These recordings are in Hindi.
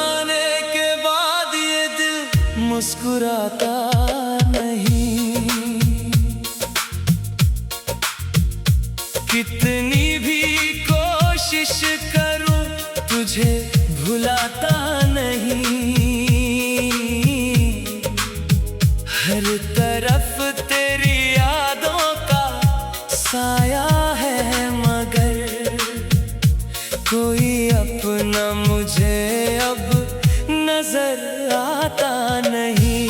जाने के बाद ये दिल मुस्कुराता नहीं। कितनी भी कोशिश करूं तुझे भुलाता नहीं। हर तरफ तेरी यादों का साया है, मगर कोई अपना मुझे अब नजर आता नहीं।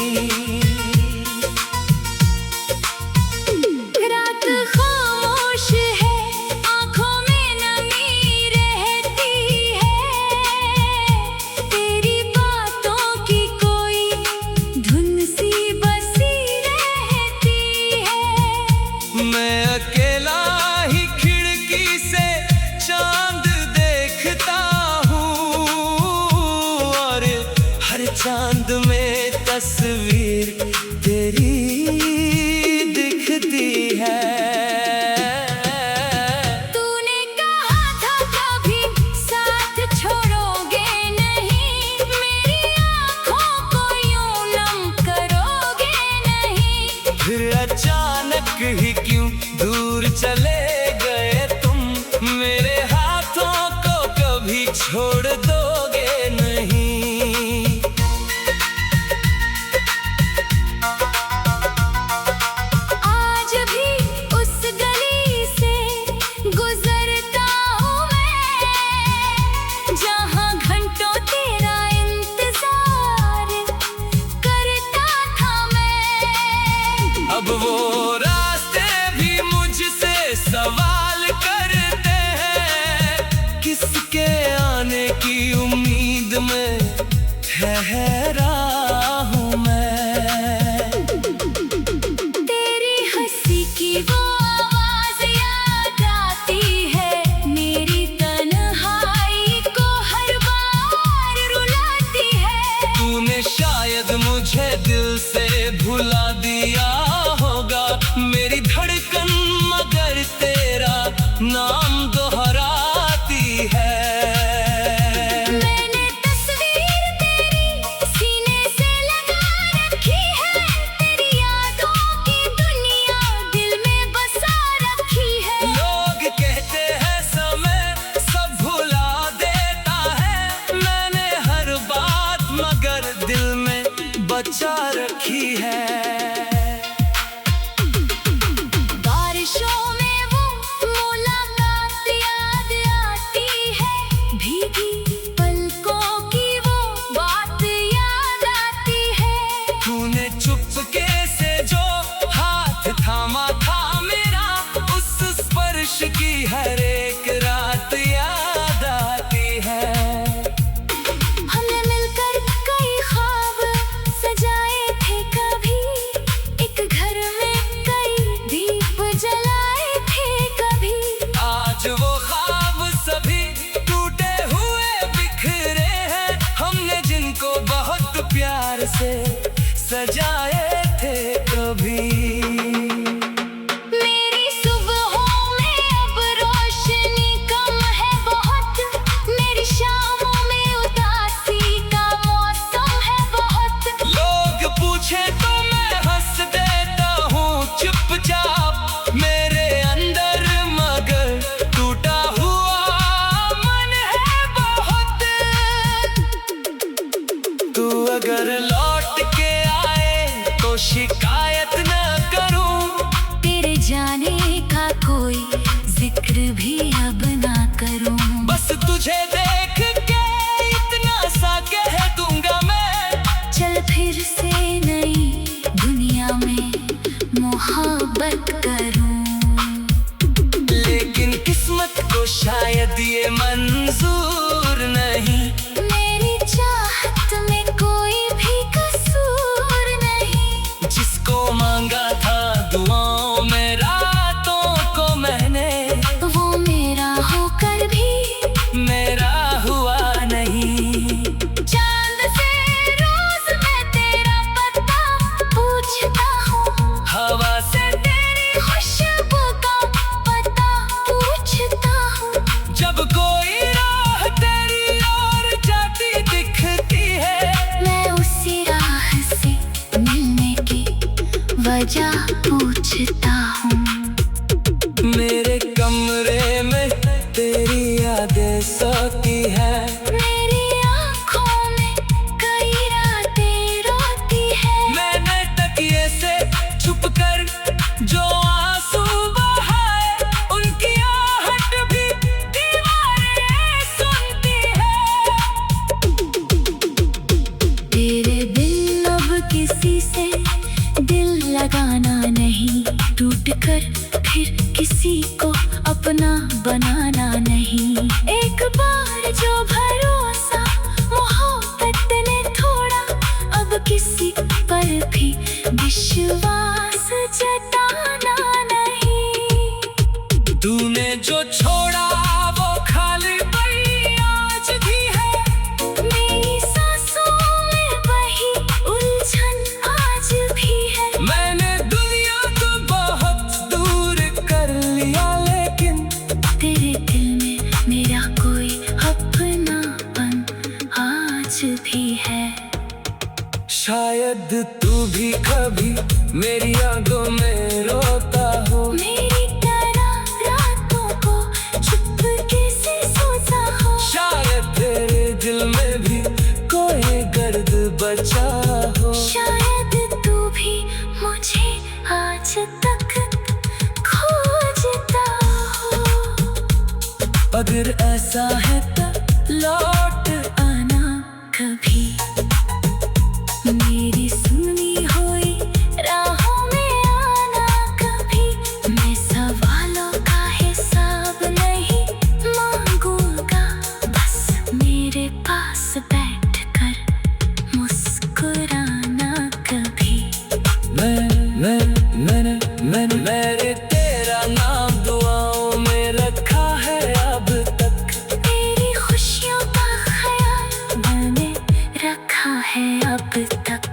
रात खामोश है, आंखों में नमी रहती है। तेरी बातों की कोई धुन सी बसी रहती है। मैं अकेला ही खिड़की से चांद देखता हूँ, और हर चांद में तस्वीर तेरी दिखती है। तूने कहा था कभी साथ छोड़ोगे नहीं, मेरी आँखों को यूं नम करोगे नहीं। फिर अचानक ही क्यों दूर चले गए तुम, मेरे हाथों को कभी छोड़ दोगे नहीं। आज भी उस गली से गुजरता हूँ मैं, जहाँ घंटों तेरा इंतजार करता था मैं। अब वो रास्ते भी मुझसे सवाल करते हैं, किसके आने की उम्मीद में ठहरा हूँ मैं। तेरी हंसी की वो आवाज याद आती है, मेरी तन्हाई को हर बार रुलाती है। तूने शायद मुझे दिल से भुला दिया होगा, मेरी धड़कन मगर तेरा नाम दोहराती है। मैंने तस्वीर तेरी सीने से लगा रखी है, तेरी यादों की दुनिया दिल में बसा रखी है। लोग कहते हैं समय सब भुला देता है, मैंने हर बात मगर दिल में बचा रखी है। बारिशों में वो मुलाकात याद आती है, भीगी पलकों की वो बात याद आती है। तूने चुपके से जो हाथ थामा था मेरा, उस स्पर्श की हर एक रात याद आती है। हमने मिलकर कई ख्वाब सजाए थे कभी, एक घर में कई दीप जलाए थे कभी। आज वो ख्वाब सभी टूटे हुए बिखरे हैं, हमने जिनको बहुत प्यार से सजाए थे कभी। मेरी सुबहों में अब रोशनी कम है बहुत, मेरी शामों में उदासी का मौसम है बहुत। लोग पूछे तो मैं हंस देता हूँ चुपचाप, मेरे अंदर मगर टूटा हुआ मन है बहुत। तू अगर लौट के आए तो शिकायत न करूँ, तेरे जाने का कोई जिक्र भी अब ना करूं। बस तुझे देख के इतना सा कह दूंगा मैं, चल फिर से नई दुनिया में मोहब्बत करूं। लेकिन किस्मत को शायद ये मंजूर नहीं, मेरी चाहत में कोई भी कसूर नहीं। जिस जा पूछता हूँ। मेरे कमरे में तेरी यादें सोती है, मेरी आँखों में कई रातें रोती है। मैंने तकिए से छुप कर जो आंसू बहाए, उनकी आहट भी दीवारें सुनती है। तेरे बिन अब किसी से दिल लगाना नहीं, टूट कर फिर किसी को अपना बनाना नहीं। एक बार जो भरोसा मोहब्बत ने थोड़ा, अब किसी पर भी विश्वास जताना नहीं। तूने जो छोड़ा वो खाली पई आज भी है, मेरी सांसों में वही उलझन आज भी है। मैंने दुनिया को बहुत दूर कर लिया, लेकिन तेरे दिल में मेरा कोई अपनापन आज भी है। शायद तू भी कभी मेरी यादों में रोता हो, मेरी तरह रातों को चुपके से सोता हो। शायद तेरे दिल में भी कोई गर्द बचा हो। शायद तू भी मुझे आज तक खोजता हो। अगर ऐसा है तो लौट आना कभी मेरी सुनी हुई राहों में, आना कभी। मैं सवालों का हिसाब नहीं मांगूंगा, बस मेरे पास बैठकर मुस्कुराना कभी। मैंने तेरा नाम दुआओं में रखा है अब तक, तेरी खुशियों का ख्याल मैंने रखा है अब तक।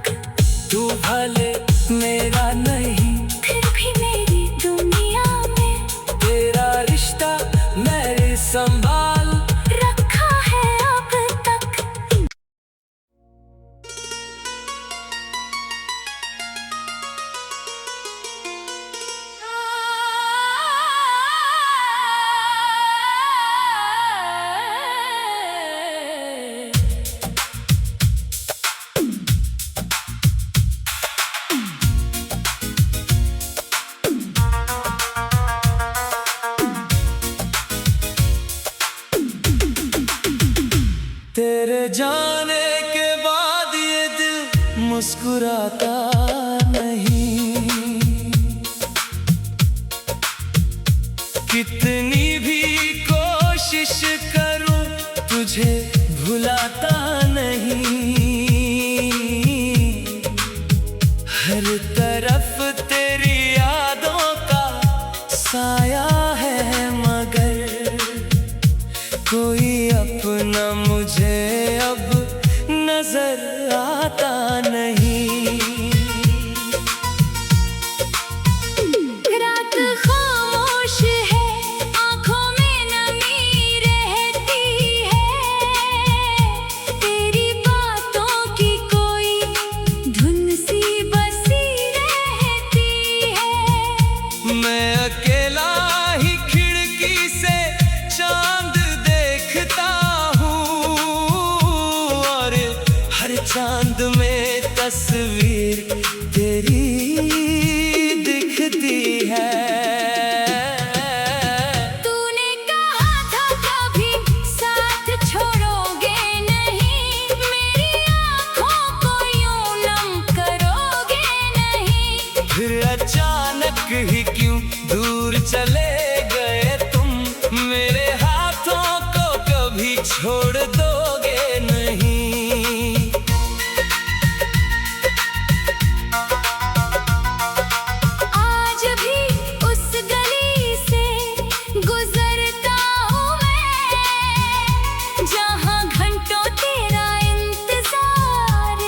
तू भले मेरा नहीं, फिर भी मेरी दुनिया में तेरा रिश्ता मेरे संभाल रखा है अब तक। तेरे जाने के बाद ये दिल मुस्कुराता नहीं, कितनी भी कोशिश करूं तुझे भुलाता नहीं। हर तरफ तेरी यादों का साया है, मगर कोई अपना मुझे अब नजर आता नहीं। रात खामोश है, आँखों में नमी रहती है। तेरी बातों की कोई धुन सी बसी रहती है। मैं अकेला ही खिड़की से चांद देखता हूँ, और हर चांद में तस्वीर तेरी दिखती है। तूने कहा था कभी साथ छोड़ोगे नहीं, मेरी आँखों को यूं नम करोगे नहीं। फिर अचानक ही क्यों दूर चले गए तुम, मेरे हाथों को कभी छोड़ दोगे नहीं। आज भी उस गली से गुजरता हूँ मैं, जहाँ घंटों तेरा इंतजार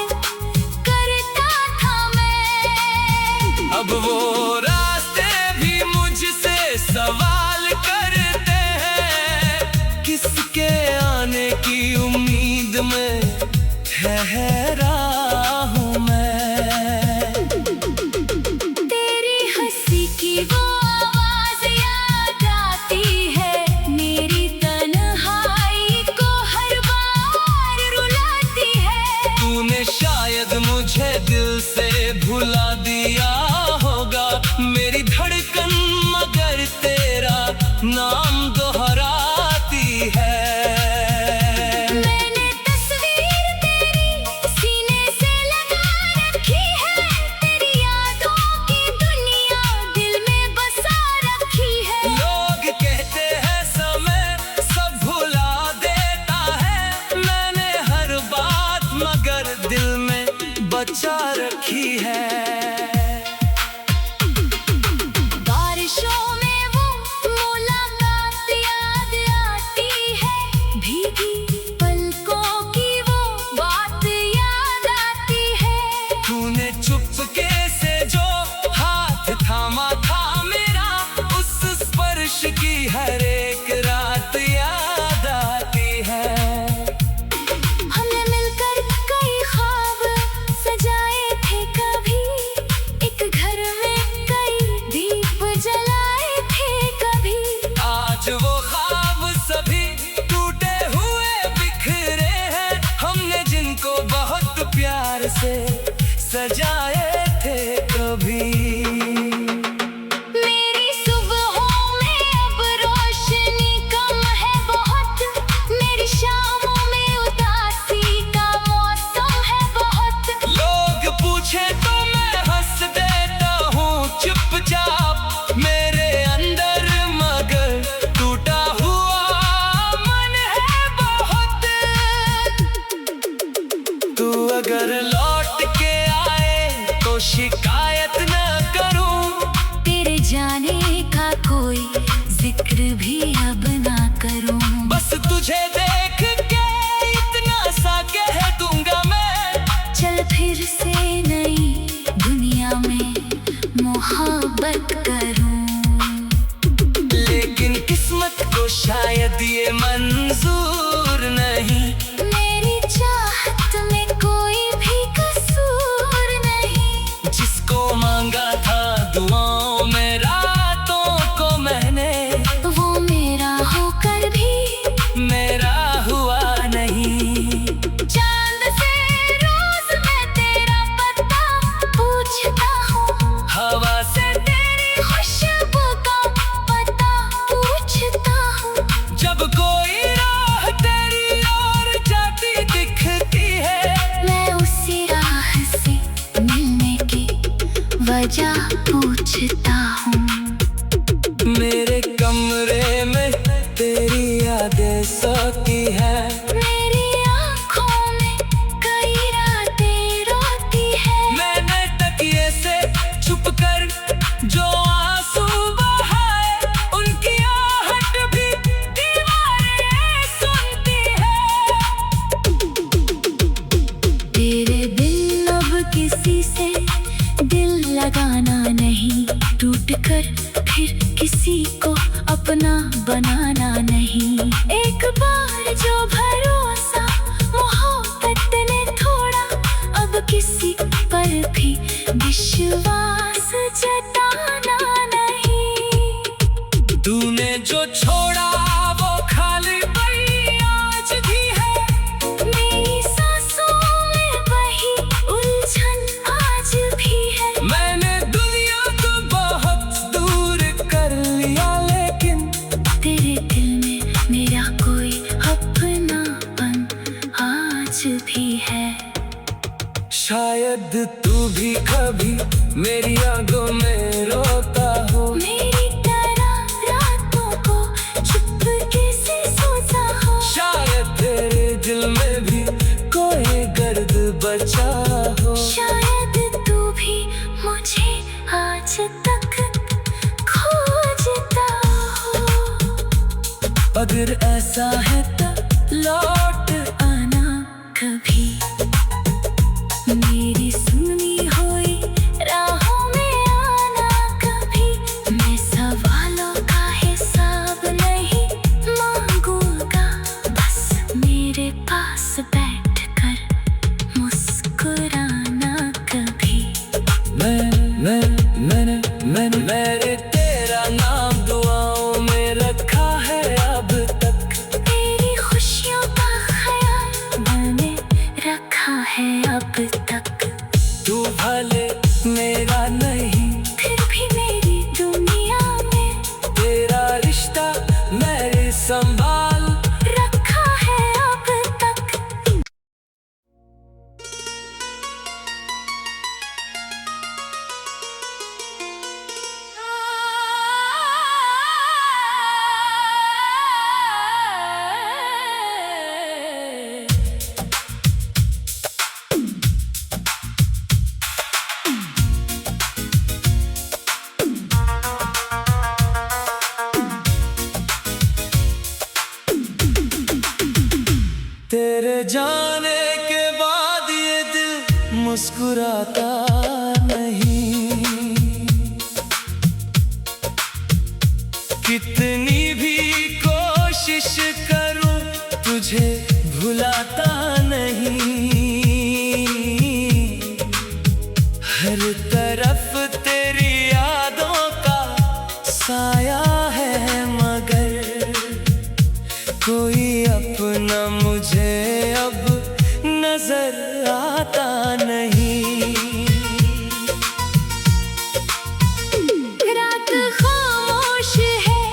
करता था मैं। अब वो रास्ते भी मुझसे सवाल करते हैं, किसके आने की उम्मीद में ठहरा हूँ मैं। तुझे दिल से भुला दिया होगा मेरी धड़कन, मगर तेरा नाम दोहराती है। मैंने तस्वीर तेरी सीने से लगा रखी है, तेरी यादों की दुनिया दिल में बसा रखी है। लोग कहते हैं समय सब भुला देता है, मैंने हर बात मगर दिल में बचा रखी है। बारिशों में वो मुलाकात याद आती है, भीगी पलकों की वो बात याद आती है। तूने चुपके से जो हाथ थामा था मेरा, उस स्पर्श की हर एक रात याद आती है। हमने मिलकर कई ख्वाब सजाए थे कभी, एक घर में कई दीप जलाए थे कभी। आज वो ख्वाब सभी टूटे हुए बिखरे हैं, हमने जिनको बहुत प्यार से सजाए थे कभी। मेरी सुबहों में अब रोशनी कम है बहुत, मेरी शामों में उदासी का मौसम है बहुत। लोग पूछे तो मैं हंस देता हूँ चुपचाप, मेरे अंदर मगर टूटा हुआ मन है बहुत। तू अगर लौट के आए तो शिकायत न करूँ, तेरे जाने का कोई जिक्र भी अब ना करूं। बस तुझे देख के इतना सा कह दूंगा मैं, चल फिर से नई दुनिया में मोहब्बत करूं। लेकिन किस्मत को शायद ये मंजूर नहीं, मेरी चाहत में कोई भी कसूर नहीं। जिसको मांगा था दुआओं में रातों को मैंने, वो मेरा होकर भी मेरा हुआ नहीं। चांद से रोज मैं तेरा पता पूछता हूँ, हवा से तेरी खुशबू का पता पूछता हूँ। जब कोई राह तेरी ओर जाती दिखती है, मैं उसी राह से मिलने की वजह पूछता हूँ। मेरे कमरे में तेरी यादें सोती है, मेरी आँखों में कई रातें रोती है। मैंने तकिए से छुप कर जो आंसू बहाए, उनकी आहट भी दीवारें सुनती है। तेरे बिन अब किसी से दिल लगाना नहीं, टूट कर फिर किसी को अपना बनाना नहीं। एक बार जो भरोसा मोहब्बत ने थोड़ा, अब किसी पर भी विश्वास जताना नहीं। तूने जो छोड़ा वो खाली पई आज भी है, मेरी सांसों में वही उलझन आज भी है। मैंने दुनिया को बहुत दूर कर लिया, लेकिन तेरे दिल में मेरा कोई अपनापन आज भी है। शायद तू भी कभी मेरी आंखों में रोता हो, मेरी तरह रातों को चुपके से सोता हो। शायद तेरे दिल में भी कोई दर्द बचा हो। शायद तू भी मुझे आज तक खोजता हो। अगर ऐसा है तो लौट आना कभी, मेरी सुनी हुई राहों में आना कभी। मैं सवालों का हिसाब नहीं मांगूंगा, बस मेरे पास बैठकर मुस्कुराना कभी। मैंने तेरा नाम दुआओं में रखा है अब तक, तेरी खुशियों का ख्याल मैंने रखा है अब तक। तू भले मेरा नहीं, फिर भी मेरी दुनिया में तेरा रिश्ता मैंने संभाल रखा है अब तक। तेरे जाने के बाद ये दिल मुस्कुराता नहीं, कितनी भी कोशिश करूं तुझे भुलाता नहीं। हर तरफ तेरी यादों का साया है, मगर कोई अपना मुझे अब नजर आता नहीं। रात खामोश है,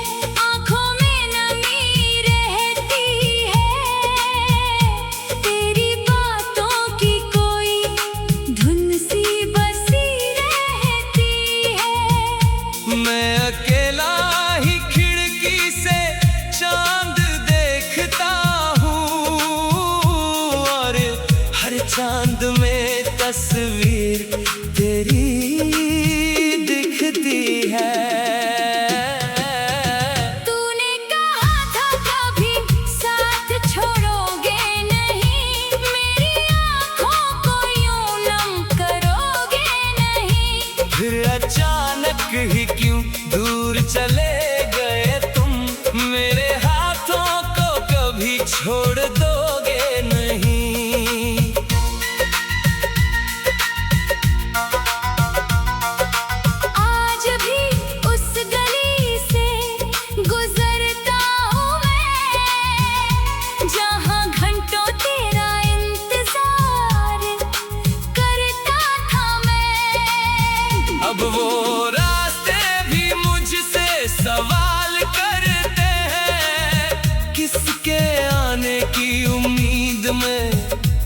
आंखों में नमी रहती है, तेरी बातों की कोई धुन सी बसी रहती है। मैं अकेला ही खिड़की से चांद देखता हूँ, और हर चांद में तस्वीर तेरी दिखती है। तूने कहा था कभी साथ छोड़ोगे नहीं, मेरी आँखों को यूं नम करोगे नहीं। फिर अचानक ही क्यों दूर चले गए तुम, मेरे हाथों को कभी छोड़ दोगे नहीं। आज भी उस गली से गुजरता हूँ मैं, जहाँ घंटों तेरा इंतजार करता था मैं। अब वो रास्ते भी मुझसे सवाल करते हैं, किसके आने की उम्मीद में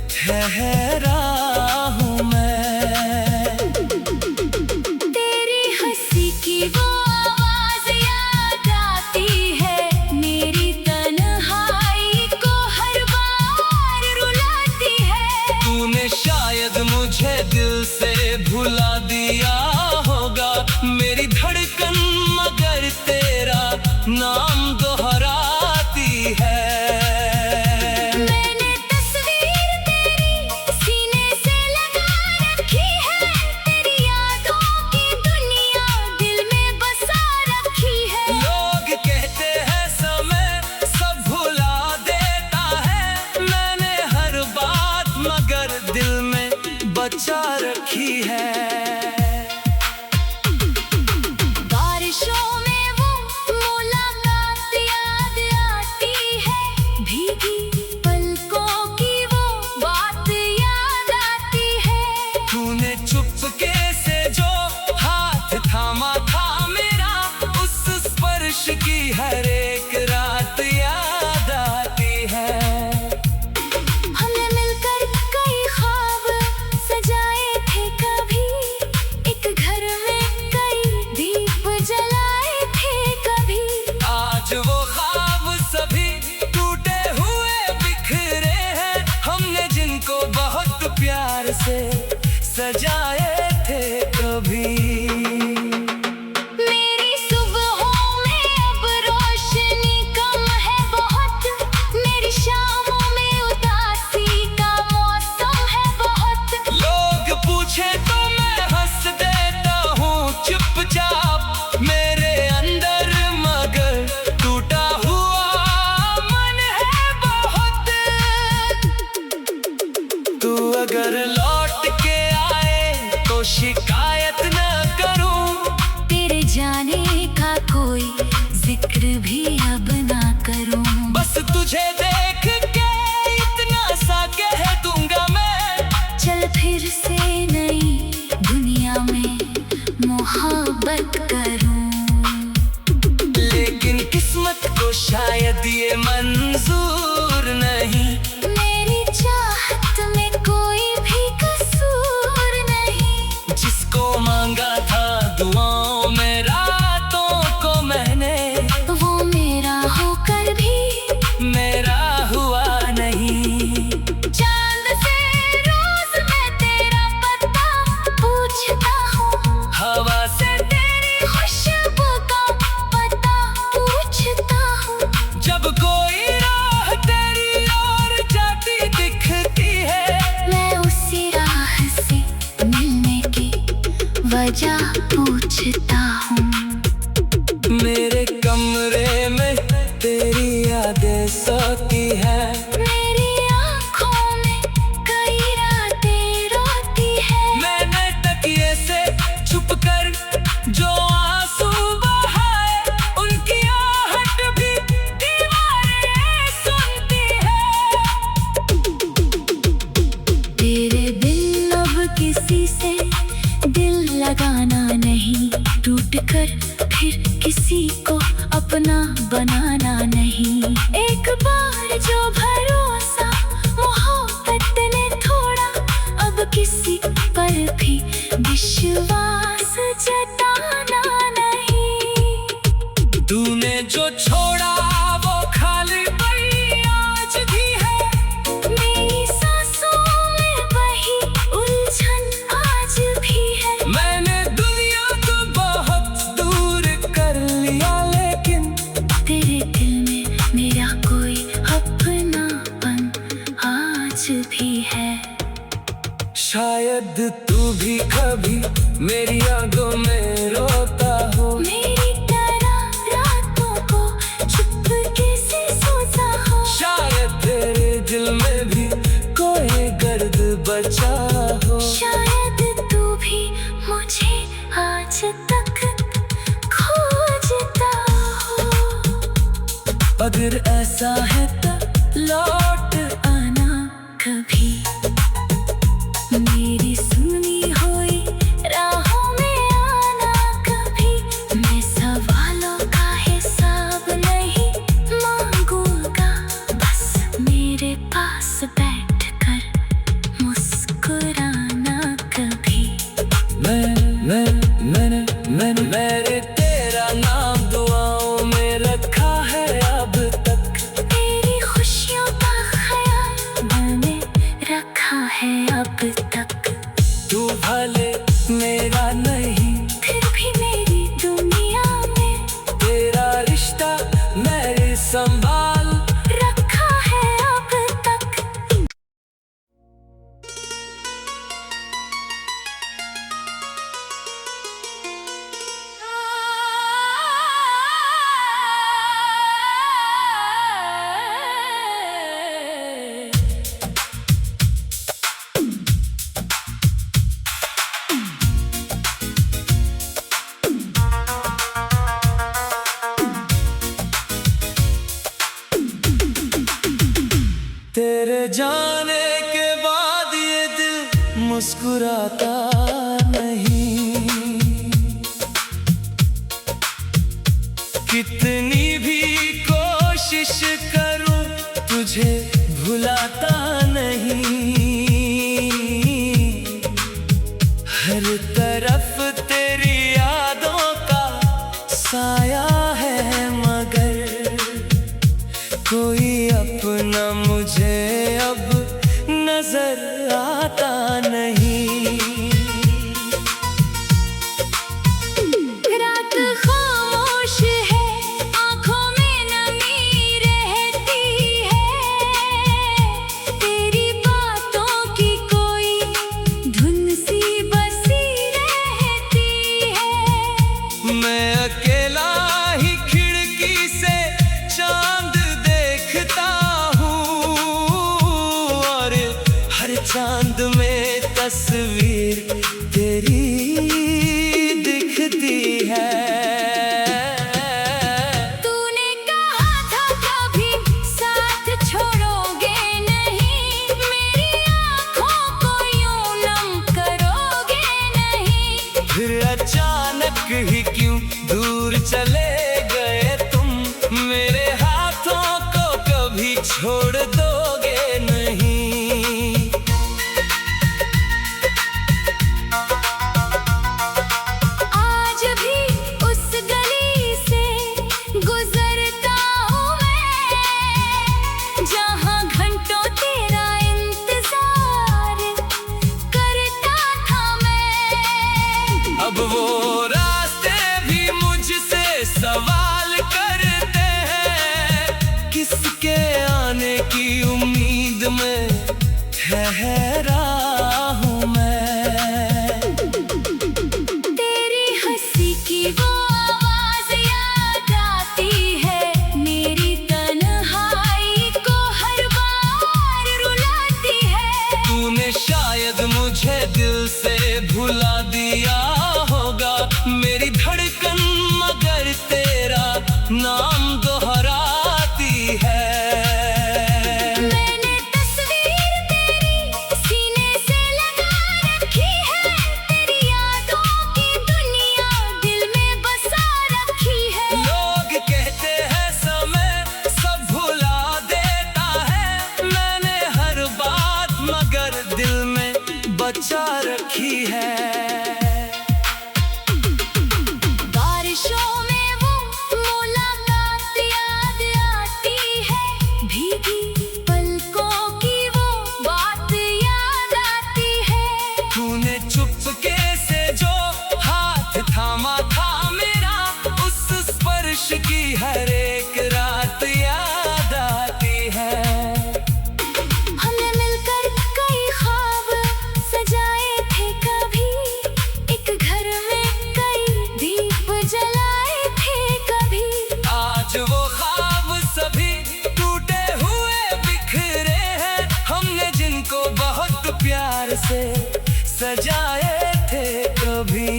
ठहरा हूँ मैं। तेरी हंसी की वो आवाज याद आती है, मेरी तन्हाई को हर बार रुलाती है। तूने शायद मुझे दिल से भुला दिया होगा, मेरी धड़कन मगर तेरा नाम दोहराती है। मैंने तस्वीर तेरी सीने से लगा रखी है, तेरी यादों की दुनिया दिल में बसा रखी है। लोग कहते हैं समय सब भुला देता है, मैंने हर बात मगर दिल में बचा रखी है। बारिशों में वो मुलाकात याद आती है, भीगी पलकों की वो बात याद आती है। तूने चुपके से जो हाथ थामा था मेरा, उस स्पर्श की हर एक रात याद आती है। हमने मिलकर कई ख्वाब सजाए थे कभी, एक घर में कई दीप जलाए थे कभी। आज वो ख्वाब सभी टूटे हुए बिखरे हैं, हमने जिनको बहुत प्यार से सजाए थे कभी। मेरी सुबहों में अब रोशनी कम है बहुत, मेरी शामों में उदासी का मौसम है बहुत। लोग पूछे तो मैं हंस देता हूँ चुपचाप, मेरे अंदर मगर टूटा हुआ मन है बहुत। तू अगर लौट के आए तो शिकायत न करूँ, तेरे जाने का कोई जिक्र भी अब ना करूं। बस तुझे देख के इतना सा कह दूंगा मैं, चल फिर से नई वजह पूछता हूँ। मेरे कमरे में तेरी यादें सोती है, मेरी आँखों में कई रातें रोती है। मैंने तकिए से छुप कर जो आंसू बहाए, उनकी आहट भी दीवारें सुनती है। तेरे बिन अब किसी से दिल लगाना नहीं, टूट कर फिर किसी को अपना बनाना नहीं। एक बार जो भरोसा मोहब्बत ने थोड़ा, अब किसी पर भी विश्वास जताना नहीं। तूने जो छोड़ा वो खाली पड़ी आज भी है, मेरी सांसों में वही उलझन आज भी है। मैंने दुनिया को बहुत दूर कर लिया, लेकिन तेरे दिल में मेरा कोई अपनापन आज भी है। शायद तू भी कभी मेरी यादों में रोता हो, मेरी तरह रातों को चुपके से सोता हो। शायद तेरे दिल में भी कोई गर्द बचा हो। शायद तू भी मुझे आज तक खोजता हो। अगर ऐसा है तो लौट आना कभी, मेरी सुनी हुई राहों में आना कभी। मैं सवालों का हिसाब नहीं मांगूंगा, बस मेरे पास बैठकर मुस्कुराना कभी। मैंने तेरा नाम दुआओं में रखा है अब तक, तेरी खुशियों का ख्याल मैंने रखा है अब तक। तू भले मेरा नहीं, फिर भी मेरी दुनिया में तेरा रिश्ता मेरे संभाल रखा है अब तक। तेरे जाने के बाद ये दिल मुस्कुराता नहीं। कितनी भी कोशिश करूं तुझे भुलाता नहीं। हर तरफ तेरी यादों का साया है, मगर कोई अपना मुझे अब नजर आता नहीं। रात खामोश है, आँखों में नमी रहती है। तेरी बातों की कोई धुन सी बसी रहती है। मैं अकेला ही खिड़की से चांद देखता हूँ, और हर चांद में तस्वीर तेरी दिखती है। तूने कहा था कभी साथ छोड़ोगे नहीं, मेरी आँखों को यूं नम करोगे नहीं। फिर अचानक ही क्यों दूर चले गए तुम, मेरे हाथों को कभी छोड़ दोगे नहीं। आज भी उस शायद मुझे दिल से भुला दिया होगा मेरी धड़कन, मगर तेरा नाम दोहराती है। मैंने तस्वीर तेरी सीने से लगा रखी है, तेरी यादों की दुनिया दिल में बसा रखी है। लोग कहते हैं समय सब भुला देता है, मैंने हर बात मगर दिल में बचा रखी है। बारिशों में वो मुलाकात याद आती है, भीगी पलकों की वो बात याद आती है। तूने चुपके से जो हाथ थामा था मेरा, उस स्पर्श की हर एक रात याद आती है। हमने मिलकर कई ख्वाब सजाए थे कभी, एक घर में कई दीप जलाए थे कभी। आज वो ख्वाब सभी टूटे हुए बिखरे हैं, हमने जिनको बहुत प्यार से सजाए थे कभी।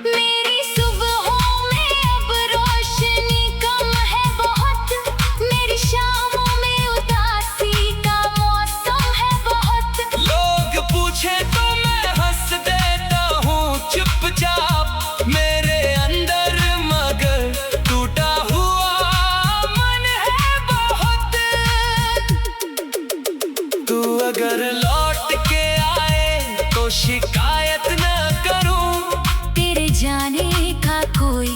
मेरी सुबहों में अब रोशनी कम है बहुत, मेरी शामों में उदासी का मौसम है बहुत। लोग पूछे तो मैं हंस देता हूँ चुपचाप मेरे अंदर, मगर टूटा हुआ मन है बहुत। तू अगर लौट के आए तो शिकायत न करूँ, तेरे जाने का कोई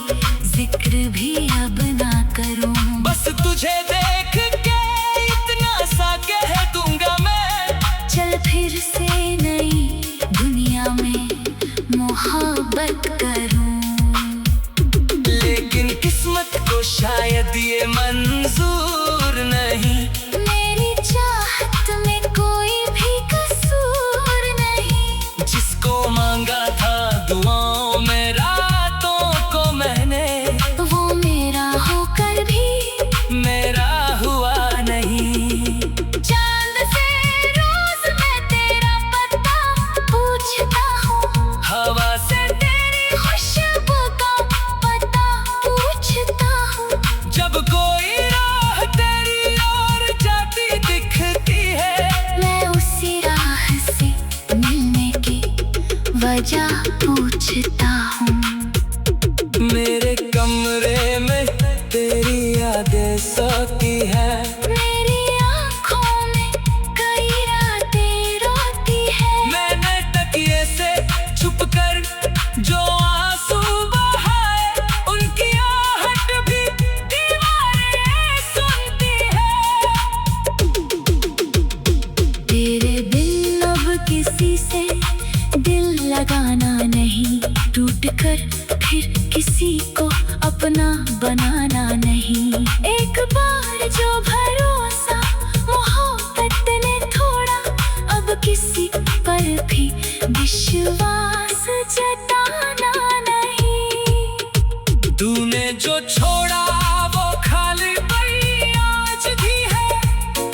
जिक्र भी अब ना करूं। बस तुझे देख के इतना सा कह दूंगा मैं, चल फिर से नई दुनिया में मोहब्बत करूं। लेकिन किस्मत को शायद ये मंजूर नहीं, मेरी चाहत में कोई भी कसूर नहीं। जिसको मांगा था दुआओं में रातों को मैंने, वो मेरा होकर भी मेरा हुआ नहीं। चांद से रोज मैं तेरा पता पूछता हूँ, हवा से तेरी खुशबू का पता पूछता हूँ। जब कोई राह तेरी ओर जाती दिखती है, मैं उसी राह से मिलने की वजह पूछता हूँ। मेरे कमरे में तेरी यादें सोती है, मेरी आँखों में कई रातें रोती है। मैंने तकिए से छुप कर जो आंसू बहाए, उनकी आहट भी दीवारें सुनती है। तेरे बिन अब किसी से दिल लगाना नहीं, टूट कर फिर किसी को अपना बनाना नहीं। एक बार जो भरोसा मोहब्बत ने थोड़ा, अब किसी पर भी विश्वास जताना नहीं। तूने जो छोड़ा वो खाली पई आज भी है,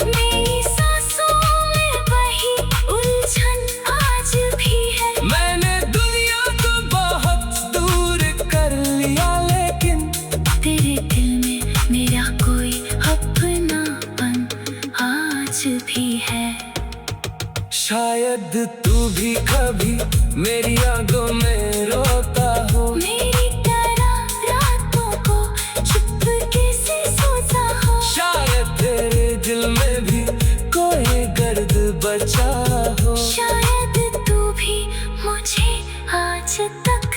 मेरी सांसों में वही उलझन आज भी है। मैंने दुनिया को बहुत दूर कर लिया, लेकिन तेरे दिल में मेरा कोई अपनापन आज भी है। शायद तू भी कभी मेरी यादों में रोता हो, मेरी तरह रातों को चुपके से सोता हो। शायद तेरे दिल में भी कोई गर्द बचा हो। शायद तू भी मुझे आज तक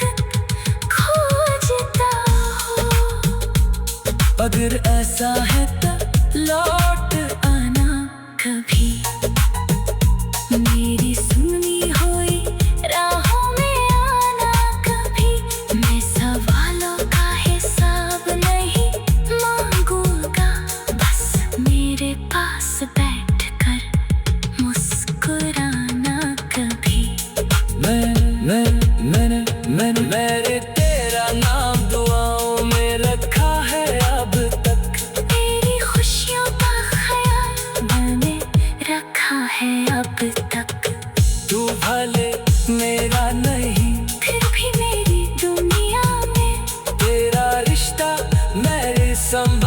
खोजता हो। अगर ऐसा है तो लौट आना कभी, मेरी सुनी हुई राहों में आना कभी। मैं सवालों का हिसाब नहीं मांगूंगा, बस मेरे पास बैठकर मुस्कुराना कभी। मैंने तेरा नाम दुआओं में रखा है अब तक, तेरी खुशियों का ख्याल मैंने रखा है अब तक। तू भले मेरा नहीं, फिर भी मेरी दुनिया में तेरा रिश्ता मेरे संभाल